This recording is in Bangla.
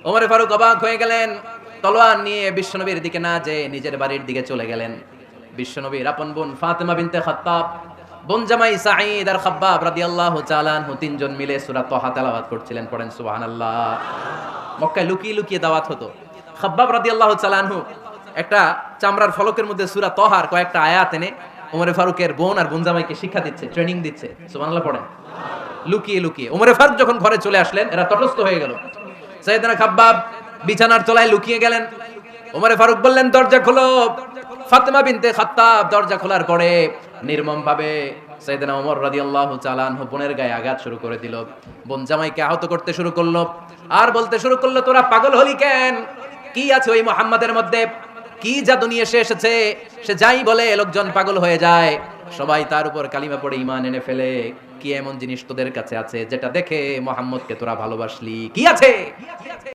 ওমর ফারুক অবাক হয়ে গেলেন, তলোয়ার নিয়ে বিশ্বনবীর দিকে না যেয়ে নিজের বাড়ির দিকে চলে গেলেন। বিশ্বনবীর আপন বোন ফাতেমা বিনতে খাত্তাব, বোন জামাই সাঈদ আর খাব্বাব রাদিয়াল্লাহু তাআলা আনহু তিনজন মিলে সূরা তাহা তেলাওয়াত করছিলেন। পড়েন সুবহানাল্লাহ। মক্কায় লুকিয়ে লুকিয়ে দাওয়াত হতো। খাব্বাব রাদিয়াল্লাহু তাআলা আনহু একটা চামড়ার ফলকের মধ্যে সূরা তাহার কয়েকটা আয়াত এনে ওমরে ফারুকের বোন আর বোন জামাইকে শিক্ষা দিচ্ছে, ট্রেনিং দিচ্ছে। সুবহানাল্লাহ পড়েন। লুকিয়ে লুকিয়ে ওমরে ফারুক যখন ঘরে চলে আসলেন, এরা তটস্থ হয়ে গেল। সাইয়েদনা খাব্বাব বিছানার তলায় লুকিয়ে গেলেন। ওমরে ফারুক বললেন, দরজা খোলো। ফাতেমা বিনতে খাত্তাব দরজা খোলার পরে নির্মম ভাবে সাইয়েদনা ওমর রাদিয়াল্লাহু তাআলা আনহু বোনের গায়ে আঘাত শুরু করে দিল। বোন জামাইকে আহত করতে শুরু করলো আর বলতে শুরু করলো, তোরা পাগল হলি কেন? কি আছে ওই মুহাম্মাদের মধ্যে? কি জাদু নিয়ে এসেছে? সে যাই বলে লোকজন পাগল হয়ে যায়, সবাই তার উপর কালিমা পড়ে ঈমান এনে ফেলে। কি এমন জিনিস তোদের কাছে আছে যেটা দেখে মুহাম্মদকে তোরা ভালোবাসলি? কি আছে?